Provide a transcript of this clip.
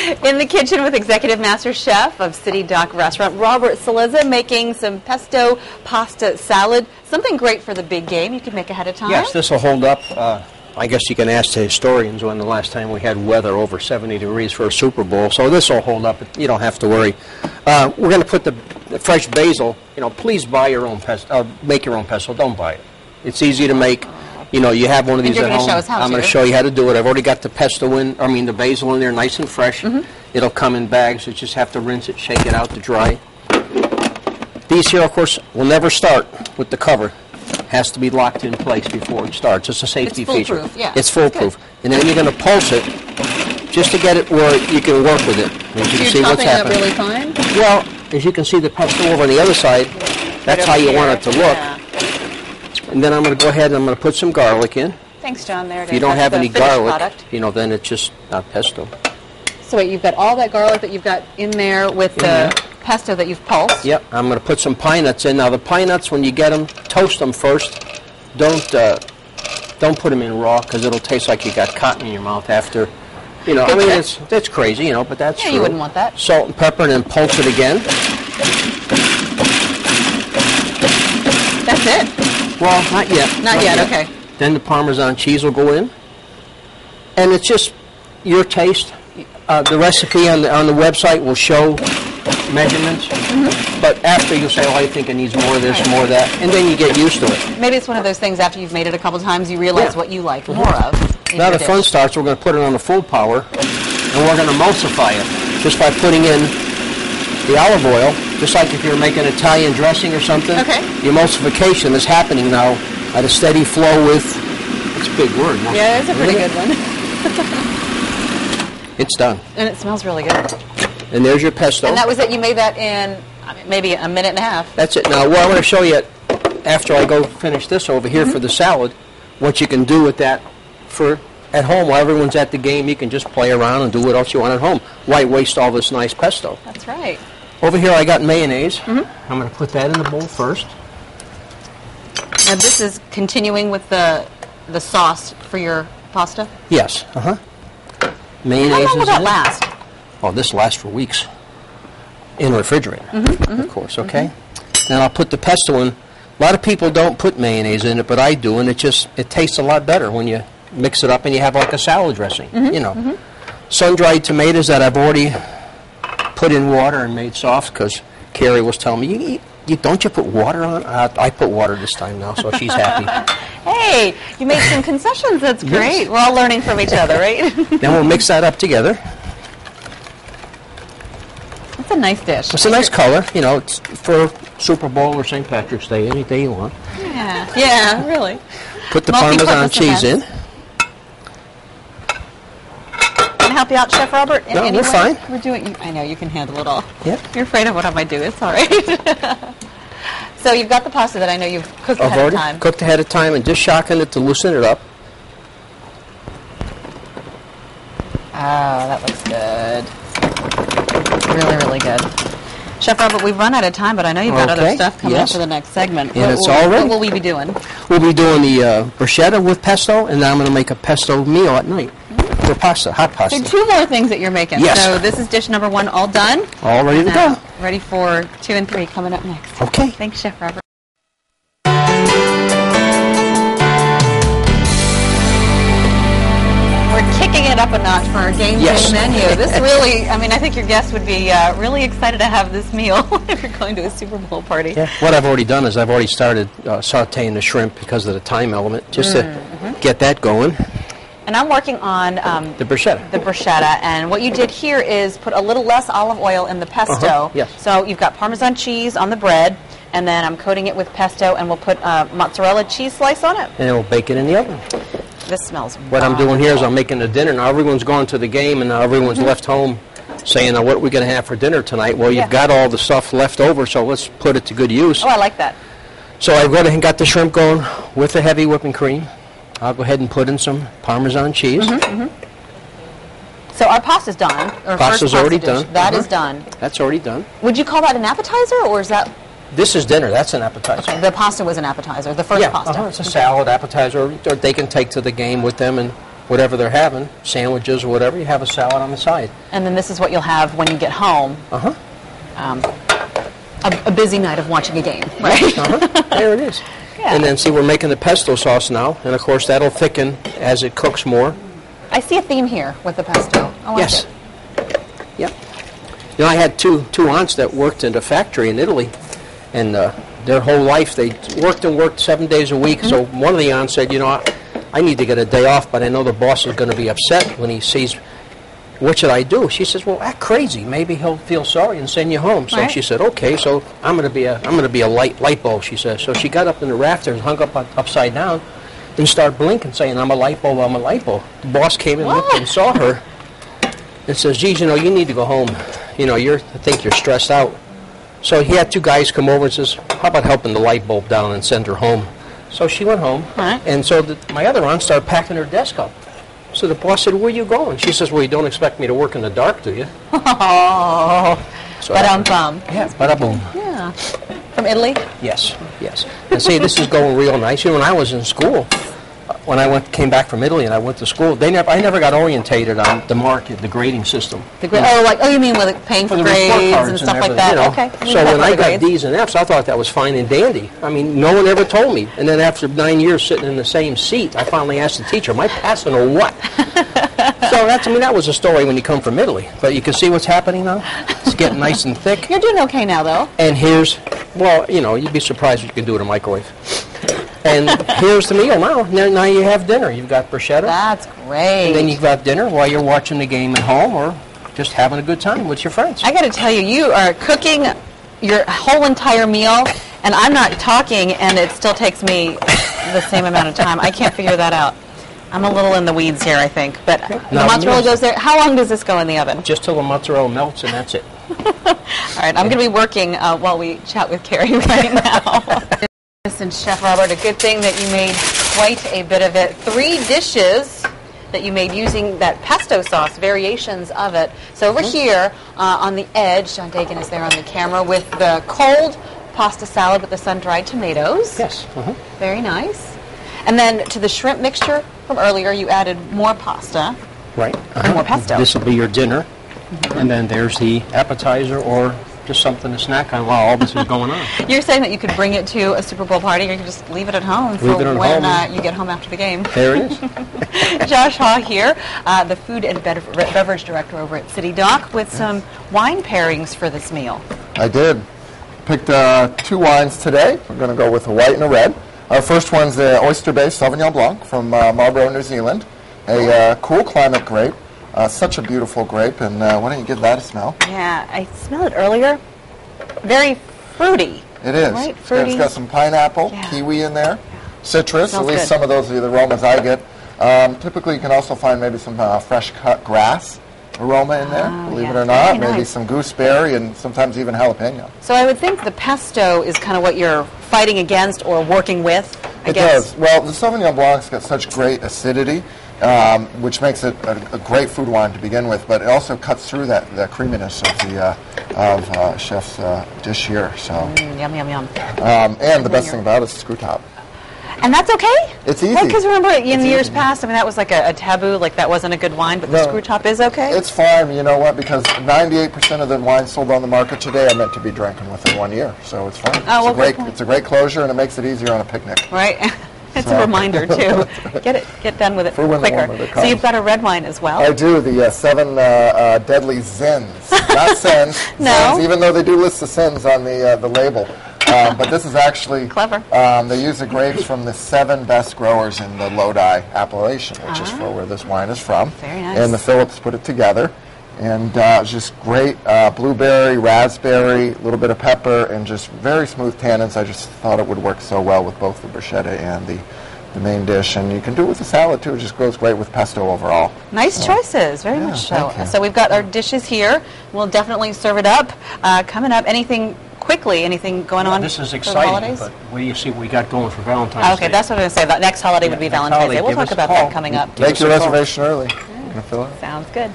In the kitchen with Executive Master Chef of City Dock Restaurant, Robert Salezza, making some pesto pasta salad. Something great for the big game you can make ahead of time. Yes, this will hold up. I guess you can ask the historians when the last time we had weather over 70 degrees for a Super Bowl. So this will hold up. You don't have to worry. We're going to put the fresh basil. You know, please buy your own pesto. Make your own pesto. Don't buy it. It's easy to make. You know, you have one of these at home. I'm going to show you how to do it. I've already got the pesto in, the basil in there, nice and fresh. It'll come in bags. You just have to rinse it, shake it out to dry. These here, of course, will never start with the cover. Has to be locked in place before it starts. It's a safety feature. Yeah. It's foolproof. And then you're going to pulse it just to get it where you can work with it. As you can see what's happening. Really fine? Well, as you can see the pesto over on the other side, that's how you want it to look. Yeah. And then I'm going to go ahead and I'm going to put some garlic in. Thanks, John. There it is. If you don't have any garlic, product. Then it's just not pesto. So wait, you've got all that garlic that you've got in there with the pesto that you've pulsed. Yep. I'm going to put some pine nuts in. Now the pine nuts, when you get them, toast them first. Don't put them in raw because it'll taste like you got cotton in your mouth after. That's crazy, but that's true. You wouldn't want that. Salt and pepper, and then pulse it again. That's it? Well, not yet. Not yet, okay. Then the Parmesan cheese will go in. And it's just your taste. The recipe on the website will show measurements. But after you say, I think it needs more of this, more of that. And then you get used to it. Maybe it's one of those things after you've made it a couple times, you realize what you like more of. Now the fun starts. We're going to put it on the full power. And we're going to emulsify it just by putting in the olive oil. Just like if you're making Italian dressing or something. Okay. The emulsification is happening now at a steady flow with, it's a big word. Yeah, it's a pretty good one. It's done. And it smells really good. And there's your pesto. And that was it. You made that in maybe a minute and a half. That's it. Now, what I want to show you after I go finish this over here for the salad, what you can do with that for at home. While everyone's at the game, you can just play around and do what else you want at home. Why waste all this nice pesto? That's right. Over here I got mayonnaise. I'm going to put that in the bowl first. Now this is continuing with the sauce for your pasta? Yes. Mayonnaise. How long will that last? Oh, this lasts for weeks. In the refrigerator, of course, okay? Then I'll put the pesto in. A lot of people don't put mayonnaise in it, but I do, and it tastes a lot better when you mix it up and you have like a salad dressing, Sun-dried tomatoes that I've already put in water and made soft because Carrie was telling me, don't you put water on? I put water this time now, so she's happy. Hey, you made some concessions. That's great. Yes. We're all learning from each other, right? Then we'll mix that up together. It's a nice dish. It's a nice color. It's for Super Bowl or St. Patrick's Day, any day you want. Yeah, really. Put the Parmesan cheese in. Can I help you out, Chef Robert? No, we're fine. We're doing. I know you can handle it all. Yep. You're afraid of what I might do. It's all right. So you've got the pasta that I know you've cooked ahead of time. I've already cooked ahead of time and just shocking it to loosen it up. Oh, that looks good. Really, really good. Chef Robert, we've run out of time, but I know you've got other stuff coming up for the next segment. And it's all ready. What will we be doing? We'll be doing the bruschetta with pesto, and then I'm going to make a pesto meal at night for pasta, hot pasta. So 2 more things that you're making. Yes. So this is dish number 1 all done. All ready to go. Ready for 2 and 3 coming up next. Okay. Thanks, Chef Robert. We're kicking it up a notch for our game day menu. This really, I think your guests would be really excited to have this meal if you're going to a Super Bowl party. Yeah. What I've already done is I've already started sauteing the shrimp because of the time element, just to get that going. And I'm working on the bruschetta. The bruschetta, and what you did here is put a little less olive oil in the pesto. Yes. So you've got Parmesan cheese on the bread, and then I'm coating it with pesto, and we'll put mozzarella cheese slice on it. And we'll bake it in the oven. This smells What I'm doing here is I'm making the dinner. Now everyone's gone to the game, and now everyone's left home saying, now what are we going to have for dinner tonight? Well, you've got all the stuff left over, so let's put it to good use. Oh, I like that. So I've gone ahead and got the shrimp going with the heavy whipping cream. I'll go ahead and put in some Parmesan cheese. So our pasta's done. Pasta's already done. That is done. That's already done. Would you call that an appetizer, or is that... This is dinner. That's an appetizer. Okay, the pasta was an appetizer, the first pasta. It's a salad appetizer, or they can take to the game with them and whatever they're having, sandwiches or whatever, you have a salad on the side. And then this is what you'll have when you get home. A busy night of watching a game, right? There it is. Yeah. And then see, we're making the pesto sauce now, and of course that'll thicken as it cooks more. I see a theme here with the pesto. I like yes. it. Yep. You know, I had two aunts that worked in a factory in Italy, and their whole life they worked 7 days a week. So one of the aunts said, you know, I need to get a day off, but I know the boss is going to be upset when he sees. What should I do? She says, well, act crazy. Maybe he'll feel sorry and send you home. So she said, okay. So I'm going to be a light bulb. She says. So she got up in the rafters, hung up upside down, and started blinking, saying, I'm a light bulb. I'm a light bulb. The boss came and looked and saw her, and says, geez, you know, you need to go home. You know, I think you're stressed out. So he had two guys come over and says, how about helping the light bulb down and send her home? So she went home, and so my other aunt started packing her desk up. So the boss said, where are you going? She says, well, you don't expect me to work in the dark, do you? Oh, so ba-dum-bum. Yeah, bada-boom. Yeah. From Italy? Yes, yes. And see, this is going real nice. You know, when I was in school, when I came back from Italy and I went to school, I never got orientated on the market, the grading system. You mean with paying for grades and stuff like that? You know. Okay. So when I got D's and F's, I thought that was fine and dandy. I mean, no one ever told me. And then after 9 years sitting in the same seat, I finally asked the teacher, am I passing or what? So that was a story when you come from Italy. But you can see what's happening now. It's getting nice and thick. You're doing okay now, though. And you'd be surprised what you can do in a microwave. And here's the meal now. Now you have dinner. You've got bruschetta. That's great. And then you've got dinner while you're watching the game at home or just having a good time with your friends. I got to tell you, you are cooking your whole entire meal, and I'm not talking, and it still takes me the same amount of time. I can't figure that out. I'm a little in the weeds here, I think. But the mozzarella goes there. How long does this go in the oven? Just till the mozzarella melts, and that's it. All right, I'm going to be working while we chat with Carrie right now. Listen, Chef Robert, a good thing that you made quite a bit of it. 3 dishes that you made using that pesto sauce, variations of it. So over here on the edge, John Dagan is there on the camera with the cold pasta salad with the sun-dried tomatoes. Yes. Very nice. And then to the shrimp mixture from earlier, you added more pasta. Right. And more pesto. This will be your dinner. And then there's the appetizer or just something to snack on while all this is going on. You're saying that you could bring it to a Super Bowl party, or you could just leave it at home for when you get home after the game. There it is. Josh Haw here, the Food and Beverage Director over at City Dock, with some wine pairings for this meal. I did. Picked 2 wines today. We're going to go with a white and a red. Our first one's the oyster-based Sauvignon Blanc from Marlborough, New Zealand. A cool climate grape. Such a beautiful grape, and why don't you give that a smell? Yeah, I smelled it earlier. Very fruity. It is. Right? Fruity. It's got some pineapple, kiwi in there, citrus, Smells at least good. some of those are the aromas I get. Typically, you can also find maybe some fresh cut grass aroma in there, believe it or not. Maybe some gooseberry and sometimes even jalapeno. So I would think the pesto is kind of what you're fighting against or working with, I guess. It does. Well, the Sauvignon Blanc's got such great acidity, which makes it a great food wine to begin with, but it also cuts through that creaminess of the Chef's dish here. So, yum, yum, yum. And the best thing about it is the screw top. And that's okay? It's easy. Because remember, in the years past, that was like a taboo, like that wasn't a good wine, but the screw top is okay? It's fine, you know what, because 98% of the wines sold on the market today are meant to be drinking within 1 year, so it's fine. It's a great closure, and it makes it easier on a picnic. Right. It's a reminder, too. Get done with it quicker. So you've got a red wine as well? I do, the 7 Deadly Zins. Not Sins. No. Zins, even though they do list the Sins on the label. But this is actually clever. They use the grapes from the 7 best growers in the Lodi appellation, which is where this wine is from. Very nice. And the Phillips put it together. And just great blueberry, raspberry, a little bit of pepper, and just very smooth tannins. I just thought it would work so well with both the bruschetta and the main dish. And you can do it with the salad, too. It just goes great with pesto overall. Nice choices, very much so. So we've got our dishes here. We'll definitely serve it up. Coming up, anything going on? This is exciting, but what do you see what we got going for Valentine's Day? Okay, that's what I was going to say. The next holiday would be Valentine's Day. We'll talk about that coming up. Make your reservation early. Gonna fill it. Sounds good.